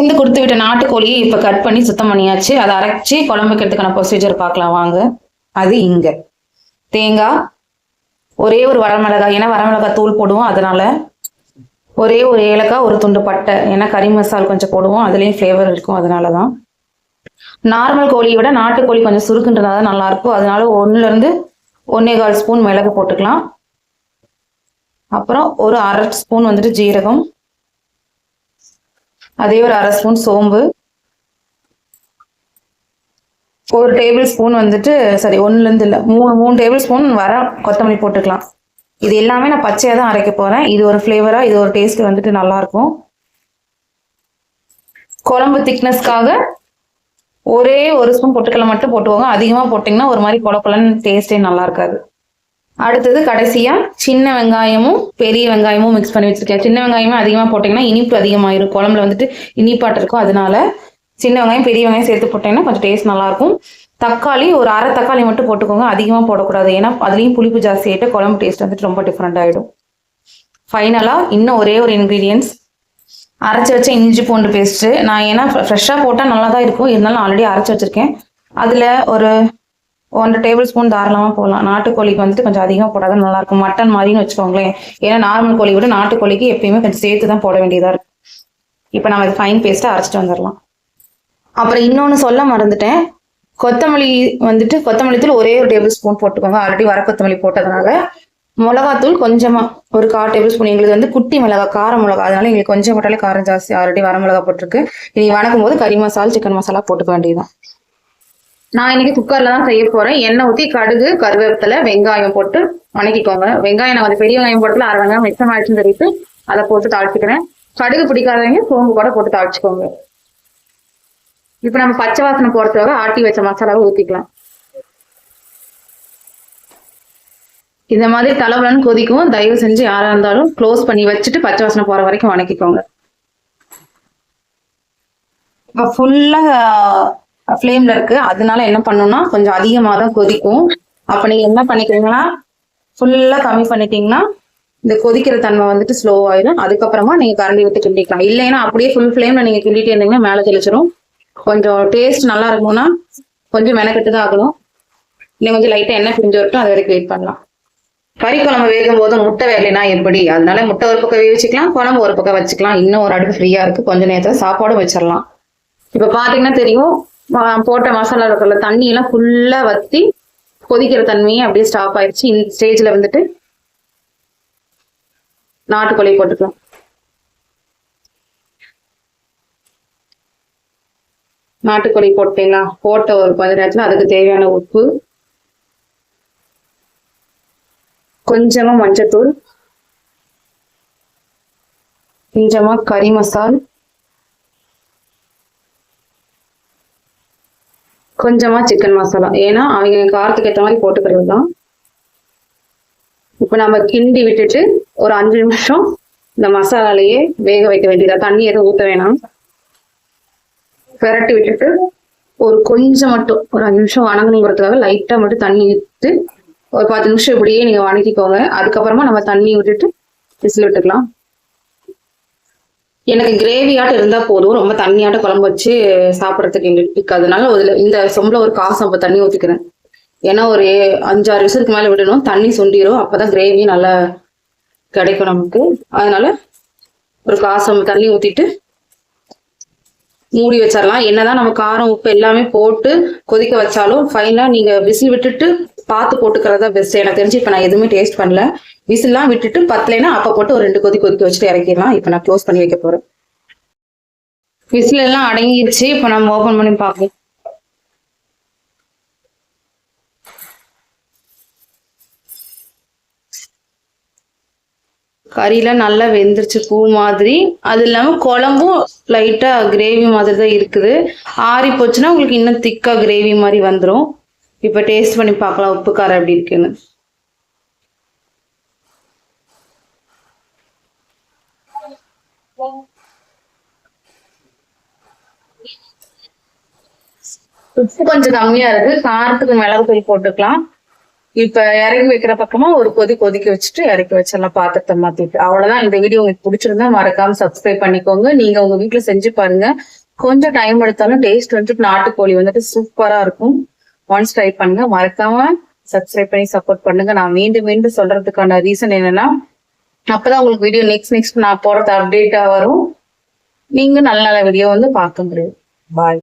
இந்த கொடுத்து விட்ட நாட்டுக்கோழியை இப்ப கட் பண்ணி சுத்தம் பண்ணியாச்சு. அதை அரைச்சி குழம்பு வைக்கிறதுக்கான ப்ரொசீஜர் பார்க்கலாம் வாங்க. அது இங்க தேங்காய், ஒரே ஒரு வரமிளகாய், ஏன்னா வரமிளகாய் தூள் போடுவோம் அதனால, ஒரே ஒரு ஏலக்காய், ஒரு துண்டு பட்டை, ஏன்னா கறி மசால் கொஞ்சம் போடுவோம் அதுலேயும் ஃப்ளேவர் இருக்கும் அதனாலதான். நார்மல் கோழியை விட நாட்டுக்கோழி கொஞ்சம் சுருக்குன்றதாதான் நல்லா இருக்கும். அதனால 1 to 1.25 ஸ்பூன் மிளகு போட்டுக்கலாம். அப்புறம் ஒரு அரை ஸ்பூன் வந்துட்டு ஜீரகம், அதே ஒரு அரை ஸ்பூன் சோம்பு, 1 டேபிள் ஸ்பூன் வந்துட்டு 1 இல்ல 3 டேபிள் ஸ்பூன் வர கொத்தமல்லி போட்டுக்கலாம். இது எல்லாமே நான் பச்சையா தான் அரைக்க போறேன். இது ஒரு ஃப்ளேவரா, இது ஒரு டேஸ்ட் வந்துட்டு நல்லா இருக்கும். குழம்பு திக்னஸ்க்காக ஒரே ஒரு ஸ்பூன் பொட்டுக்கடலை மட்டும் போட்டுவோங்க. அதிகமா போட்டீங்கன்னா ஒரு மாதிரி குழப்பலன்னு டேஸ்டே நல்லா இருக்காது. அடுத்தது கடைசியா சின்ன வெங்காயமும் பெரிய வெங்காயமும் மிக்ஸ் பண்ணி வச்சிருக்கேன். சின்ன வெங்காயமே அதிகமா போட்டீங்கன்னா இனிப்பு அதிகமாயிரும், குழம்புல வந்துட்டு இனிப்பாட்டு இருக்கும். அதனால சின்ன வெங்காயம் பெரிய வெங்காயம் சேர்த்து போட்டீங்கன்னா கொஞ்சம் டேஸ்ட் நல்லா இருக்கும். தக்காளி ஒரு அரை தக்காளி மட்டும் போட்டுக்கோங்க, அதிகமா போடக்கூடாது. ஏன்னா அதுலயும் புளிப்பு ஜாஸ்தி ஆயிட்டு குழம்பு டேஸ்ட் வந்துட்டு ரொம்ப டிஃப்ரெண்ட் ஆயிடும். ஃபைனலா இன்னும் ஒரே ஒரு இன்கிரீடியன்ஸ், அரைச்சி வச்ச இஞ்சி பூண்டு பேஸ்ட். நான் ஏன்னா ஃப்ரெஷ்ஷா போட்டா நல்லா தான் இருக்கும், இருந்தாலும் ஆல்ரெடி அரைச்சி வச்சிருக்கேன். அதுல ஒரு 1 டேபிள் ஸ்பூன் தாராளமா போடலாம். நாட்டுக்கோழிக்கு வந்துட்டு கொஞ்சம் அதிகமாக போடாதான் நல்லா இருக்கும், மட்டன் மாதிரின்னு வச்சுக்கோங்களேன். ஏன்னா நார்மல் கோழி விட நாட்டுக்கோழிக்கு எப்பயுமே கொஞ்சம் சேர்த்து தான் போட வேண்டியதா இருக்கு. இப்போ நம்ம இது ஃபைன் பேஸ்ட்டா அரைச்சிட்டு வந்துடலாம். அப்புறம் இன்னொன்னு சொல்ல மறந்துட்டேன், கொத்தமல்லி வந்துட்டு கொத்தமல்லி தூள் ஒரே ஒரு டேபிள் ஸ்பூன் போட்டுக்கோங்க. ஆல்ரெடி வர கொத்தமல்லி போட்டதுனால. மிளகாத்தூள் கொஞ்சமா ஒரு 1/4 டேபிள் ஸ்பூன். எங்களுக்கு வந்து குட்டி மிளகா, கார மிளகா, அதனால எங்களுக்கு கொஞ்சம் போட்டாலே காரம் ஜாஸ்தி. ஆல்ரெடி வர மிளகா போட்டிருக்கு. இனி வணக்கும் போது கறி மசாலா, சிக்கன் மசாலா போட்டுக்க வேண்டியதுதான். நான் இன்னைக்கு குக்கர்ல தான் செய்ய போறேன். எண்ணெய் ஊற்றி கடுகு, கருவேப்பிலை, வெங்காயம் போட்டு வணக்கிக்கோங்க. வெங்காயம் நான் வந்து பெரிய வெங்காயம் போட்டுல அரை வெங்காயம் மிச்சம் ஆயிடுச்சுன்னு சொல்லிட்டு அதை போட்டு தாளிச்சுக்கிறேன். கடுகு பிடிக்காதவங்க சோம்பு கூட போட்டு தாளிச்சுக்கோங்க. இப்ப நம்ம பச்சை வாசனை போறதுக்காக ஆட்டி வச்ச மசாலாவை ஊத்திக்கலாம். இந்த மாதிரி தலைவலன்னு கொதிக்கும். தயவு செஞ்சு யாரா இருந்தாலும் க்ளோஸ் பண்ணி வச்சுட்டு பச்சை வாசனை போற வரைக்கும் வணக்கிக்கோங்க. இப்ப ஃபுல்லா ஃப்ளேம்ல இருக்கு, அதனால என்ன பண்ணணும்னா கொஞ்சம் அதிகமாக தான் கொதிக்கும். அப்ப நீங்க என்ன பண்ணிக்கிறீங்கன்னா ஃபுல்லா கம்மி பண்ணிட்டீங்கன்னா இந்த கொதிக்கிற தன்மை வந்துட்டு ஸ்லோ ஆயிடும். அதுக்கப்புறமா நீங்க கரண்டி விட்டு கிண்டிக்கலாம். இல்லைன்னா அப்படியே ஃபுல் ஃப்ளேம்ல நீங்க கிண்டிட்டே இருந்தீங்கன்னா மேலே தெளிச்சிடும். கொஞ்சம் டேஸ்ட் நல்லா இருக்கணும்னா கொஞ்சம் மெனக்கெட்டு தான் ஆகணும். இன்னும் கொஞ்சம் லைட்டா எண்ணெய் பிரிஞ்சு வரட்டும், அது வரைக்கும் வெயிட் பண்ணலாம். கறி குழம்பு வேகும் போது முட்டை வேலைனா எப்படி, அதனால முட்டை ஒரு பக்கம் வேவிச்சுக்கலாம், குழம்பு ஒரு பக்கம் வச்சுக்கலாம். இன்னும் ஒரு அடுப்பு ஃப்ரீயா இருக்கு, கொஞ்ச நேரத்துல சாப்பாடும் வச்சிடலாம். இப்ப பாத்தீங்கன்னா தெரியும், போட்ட மசாலா இருக்கிற தண்ணி எல்லாம் ஃபுல்லா வத்தி கொதிக்கிற தன்மையே அப்படியே ஸ்டாப் ஆயிடுச்சு. இந்த ஸ்டேஜ்ல வந்துட்டு நாட்டுக்கோழி போட்டுக்கலாம். நாட்டுக்கோழி போட்டீங்களா, போட்ட ஒரு கொஞ்ச நேரத்துல அதுக்கு தேவையான உப்பு, கொஞ்சமா மஞ்சத்தூள், கொஞ்சமா கறி மசால், கொஞ்சமா சிக்கன் மசாலா. ஏன்னா அவங்க காரத்துக்கு ஏற்ற மாதிரி போட்டுக்கிறது தான். இப்ப நம்ம கிண்டி விட்டுட்டு ஒரு 5 நிமிஷம் இந்த மசாலாலேயே வேக வைக்க வேண்டியதா. தண்ணி எதுவும் ஊற்ற வேணாம். பெரட்டி விட்டுட்டு ஒரு கொஞ்சம் மட்டும் ஒரு 5 நிமிஷம் வணங்கணுங்கிறதுக்காக லைட்டா மட்டும் தண்ணி ஊற்றி ஒரு 10 நிமிஷம் இப்படியே நீங்க வணக்கிக்கோங்க. அதுக்கப்புறமா நம்ம தண்ணி விட்டுட்டு விசில் விட்டுக்கலாம். எனக்கு கிரேவியாட்டம் இருந்தா போதும், ரொம்ப தண்ணியாட்ட குழம்பு வச்சு சாப்பிட்றதுக்கு எங்களுக்கு பிடிக்காதனால இந்த சொம்புல ஒரு 1/4 சொம்பு தண்ணி ஊற்றிக்கிறேன். ஏன்னா ஒரு 5-6 விசிலுக்கு மேல விடணும், தண்ணி சுண்டிரும். அப்பதான் கிரேவி நல்லா கிடைக்கும் நமக்கு. அதனால ஒரு 1/4 சொம்பு தண்ணி ஊத்திட்டு மூடி வச்சிடலாம். என்னதான் நம்ம காரம் உப்பு எல்லாமே போட்டு கொதிக்க வச்சாலும் ஃபைனலா நீங்க விசில் விட்டுட்டு பார்த்து போட்டுக்கிறதா பெஸ்ட். எனக்கு தெரிஞ்சு இப்ப நான் எதுவுமே டேஸ்ட் பண்ணல. விசில்லாம் விட்டுட்டு பத்தலைன்னா அப்ப போட்டு ஒரு 2 கொதிக்க வச்சுட்டு இறக்கிடலாம். இப்ப நான் க்ளோஸ் பண்ணி வைக்க போறேன். விசில் எல்லாம் அடங்கிடுச்சு. இப்ப நம்ம ஓபன் பண்ணி பார்ப்போம். கறியெல்லாம் நல்லா வெந்துருச்சு, பூ மாதிரி. அது இல்லாம குழம்பும் லைட்டா கிரேவி மாதிரி தான் இருக்குது. ஆறி போச்சுன்னா உங்களுக்கு இன்னும் திக்கா கிரேவி மாதிரி வந்துடும். இப்ப டேஸ்ட் பண்ணி பார்க்கலாம் உப்பு காரம் எப்படி இருக்குன்னு. உப்பு கொஞ்சம் கம்மியா இருக்கு, காரத்துக்கு மிளகு பொடி போட்டுக்கலாம். இப்ப இறக்கி வைக்கிற பக்கமா ஒரு கொதிக்க வச்சுட்டு இறக்கி வச்சிடலாம், பாத்திரத்தை மாத்திட்டு. அவ்வளவுதான். இந்த வீடியோ உங்களுக்கு பிடிச்சிருந்தா மறக்காம சப்ஸ்கிரைப் பண்ணிக்கோங்க. நீங்க உங்க வீட்டுல செஞ்சு பாருங்க. கொஞ்சம் டைம் எடுத்தாலும் டேஸ்ட் வந்துட்டு நாட்டுக்கோழி வந்துட்டு சூப்பரா இருக்கும். ஒன்ஸ் ட்ரை பண்ணுங்க. மறக்காம சப்ஸ்கிரைப் பண்ணி சப்போர்ட் பண்ணுங்க. நான் மீண்டும் மீண்டும் சொல்றதுக்கான ரீசன் என்னன்னா, அப்பதான் உங்களுக்கு வீடியோ நெக்ஸ்ட் நான் போறது அப்டேட்டா வரும். நீங்க நல்ல நல்ல வீடியோ வந்து பார்க்க முடியும். பாய்.